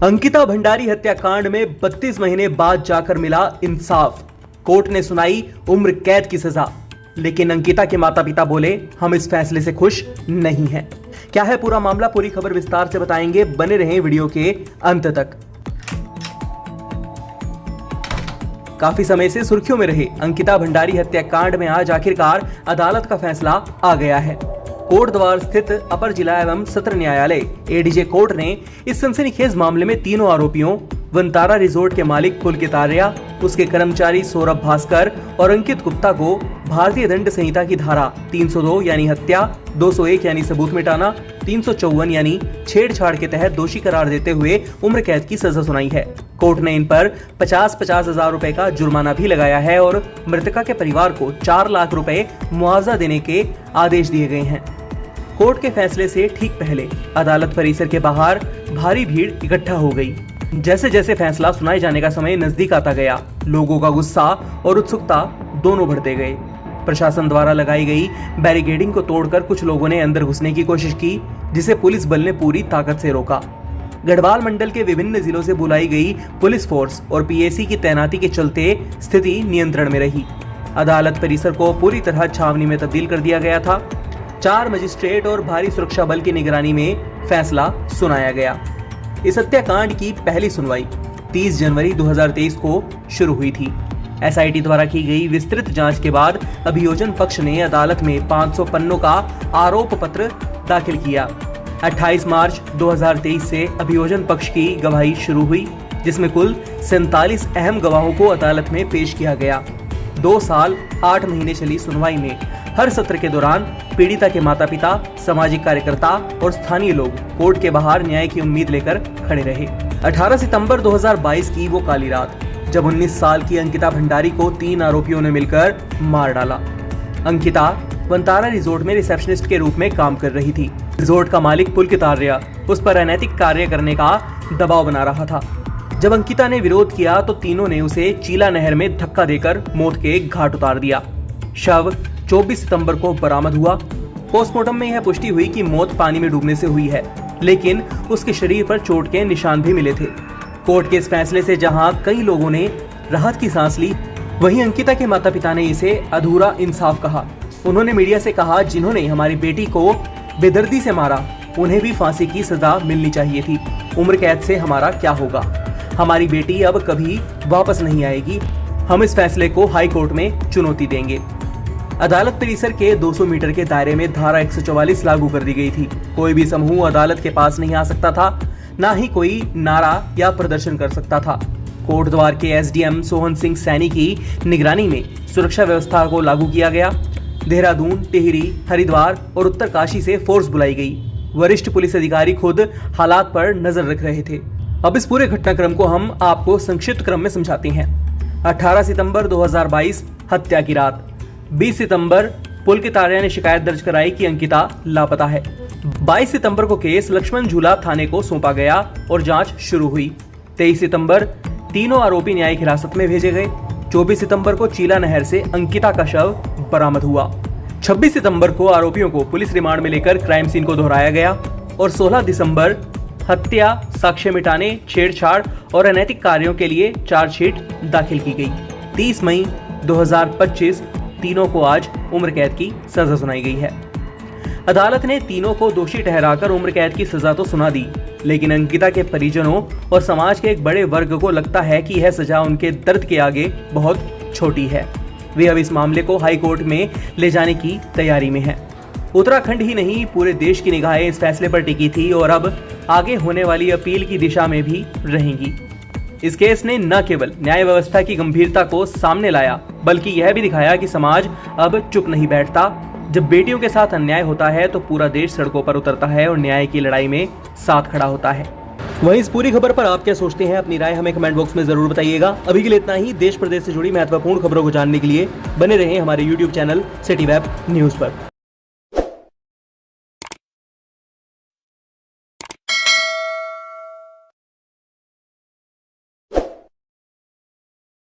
अंकिता भंडारी हत्याकांड में 32 महीने बाद जाकर मिला इंसाफ। कोर्ट ने सुनाई उम्र कैद की सजा, लेकिन अंकिता के माता पिता बोले हम इस फैसले से खुश नहीं हैं। क्या है पूरा मामला, पूरी खबर विस्तार से बताएंगे, बने रहें वीडियो के अंत तक। काफी समय से सुर्खियों में रहे अंकिता भंडारी हत्याकांड में आज आखिरकार अदालत का फैसला आ गया है। कोटद्वार स्थित अपर जिला एवं सत्र न्यायालय एडीजे कोर्ट ने इस सनसनीखेज मामले में तीनों आरोपियों वनतारा रिजोर्ट के मालिक पुलकित आर्या, उसके कर्मचारी सौरभ भास्कर और अंकित गुप्ता को भारतीय दंड संहिता की धारा 302 यानी हत्या, 201 यानी सबूत मिटाना, 354 यानी छेड़छाड़ के तहत दोषी करार देते हुए उम्र कैद की सजा सुनाई है। कोर्ट ने इन पर 50-50 हजार रुपए का जुर्माना भी लगाया है और मृतका के परिवार को 4 लाख रुपए मुआवजा देने के आदेश दिए गए हैं। कोर्ट के फैसले से ठीक पहले अदालत परिसर के बाहर भारी भीड़ इकट्ठा हो गई। जैसे जैसे फैसला सुनाए जाने का समय नजदीक आता गया, लोगों का गुस्सा और उत्सुकता दोनों बढ़ते गए। प्रशासन द्वारा लगाई गई बैरिकेडिंग को तोड़कर कुछ लोगों ने अंदर घुसने की कोशिश की, जिसे पुलिस बल ने पूरी ताकत से रोका। गढ़वाल मंडल के विभिन्न जिलों से बुलाई गई पुलिस फोर्स और पीएसी की तैनाती के चलते स्थिति नियंत्रण में रही। अदालत परिसर को पूरी तरह छावनी में तब्दील कर दिया गया था। 4 मजिस्ट्रेट और भारी सुरक्षा बल की निगरानी में फैसला सुनाया गया। इस हत्याकांड की पहली सुनवाई 30 जनवरी 2023 को शुरू हुई थी। एसआईटी द्वारा की गई विस्तृत जांच के बाद अभियोजन पक्ष ने अदालत में 500 पन्नों का आरोप पत्र दाखिल किया। 28 मार्च 2023 से अभियोजन पक्ष की गवाही शुरू हुई, जिसमें कुल 47 अहम गवाहों को अदालत में पेश किया गया। 2 साल 8 महीने चली सुनवाई में हर सत्र के दौरान पीड़िता के माता पिता, सामाजिक कार्यकर्ता और स्थानीय लोग कोर्ट के बाहर न्याय की उम्मीद लेकर खड़े रहे। 18 सितंबर 2022 की वो काली रात, जब 19 साल की अंकिता भंडारी को 3 आरोपियों ने मिलकर मार डाला। अंकिता वनतारा रिजोर्ट में रिसेप्शनिस्ट के रूप में काम कर रही थी। रिजोर्ट का मालिक पुलकित आर्या उस पर अनैतिक कार्य करने का दबाव बना रहा था। जब अंकिता ने विरोध किया तो तीनों ने उसे चीला नहर में धक्का देकर मौत के घाट उतार दिया। शव 24 सितंबर को बरामद हुआ। पोस्टमार्टम में यह पुष्टि हुई कि मौत पानी में डूबने से हुई है, लेकिन उसके शरीर पर चोट के निशान भी मिले थे। कोर्ट के इस फैसले से जहां कई लोगों ने राहत की सांस ली, वहीं अंकिता के माता पिता ने इसे अधूरा इंसाफ कहा। उन्होंने मीडिया से कहा, जिन्होंने हमारी बेटी को बेदर्दी से मारा, उन्हें भी फांसी की सजा मिलनी चाहिए थी। उम्र कैद से हमारा क्या होगा? हमारी बेटी अब कभी वापस नहीं आएगी। हम इस फैसले को हाई कोर्ट में चुनौती देंगे। अदालत परिसर के 200 मीटर के दायरे में धारा 144 लागू कर दी गई थी। कोई भी समूह अदालत के पास नहीं आ सकता था, ना ही कोई नारा या प्रदर्शन कर सकता था। कोटद्वार के एसडीएम सोहन सिंह सैनी की निगरानी में सुरक्षा व्यवस्था को लागू किया गया। देहरादून, टिहरी, हरिद्वार और उत्तरकाशी से फोर्स बुलाई गई। वरिष्ठ पुलिस अधिकारी खुद हालात पर नजर रख रहे थे। अब इस पूरे घटनाक्रम को हम आपको संक्षिप्त क्रम में समझाते हैं। 18 सितंबर 2022 हत्या की रात। 20 सितंबर पुलकित आर्या ने शिकायत दर्ज कराई कि अंकिता लापता है। 22 सितंबर को केस लक्ष्मण झूला थाने को सौंपा गया और जांच शुरू हुई। 23 सितंबर तीनों आरोपी न्यायिक हिरासत में भेजे गए। 24 सितंबर को चीला नहर से अंकिता का शव बरामद हुआ। 26 सितंबर को आरोपियों को पुलिस रिमांड में लेकर क्राइम सीन को दोहराया गया और 16 दिसंबर हत्या, साक्ष्य मिटाने, छेड़छाड़ और अनैतिक कार्यों के लिए चार्जशीट दाखिल की गई। 30 मई 2025 तीनों को आज उम्र कैद की सजा सुनाई गई है। अदालत ने तीनों को दोषी ठहराकर उम्र कैद की सजा तो सुना दी, लेकिन अंकिता के परिजनों और समाज के एक बड़े वर्ग को लगता है कि यह सजा उनके दर्द के आगे बहुत छोटी है। वे अब इस मामले को हाई कोर्ट में ले जाने की तैयारी में हैं। उत्तराखंड ही नहीं, पूरे देश की निगाहें इस फैसले पर टिकी थी और अब आगे होने वाली अपील की दिशा में भी रहेंगी। इस केस ने न केवल न्याय व्यवस्था की गंभीरता को सामने लाया, बल्कि यह भी दिखाया कि समाज अब चुप नहीं बैठता। जब बेटियों के साथ अन्याय होता है तो पूरा देश सड़कों पर उतरता है और न्याय की लड़ाई में साथ खड़ा होता है। वहीं इस पूरी खबर पर आप क्या सोचते हैं? अपनी राय हमें कमेंट बॉक्स में जरूर बताइएगा। अभी के लिए इतना ही। देश प्रदेश से जुड़ी महत्वपूर्ण खबरों को जानने के लिए बने रहें हमारे YouTube channel city web news पर।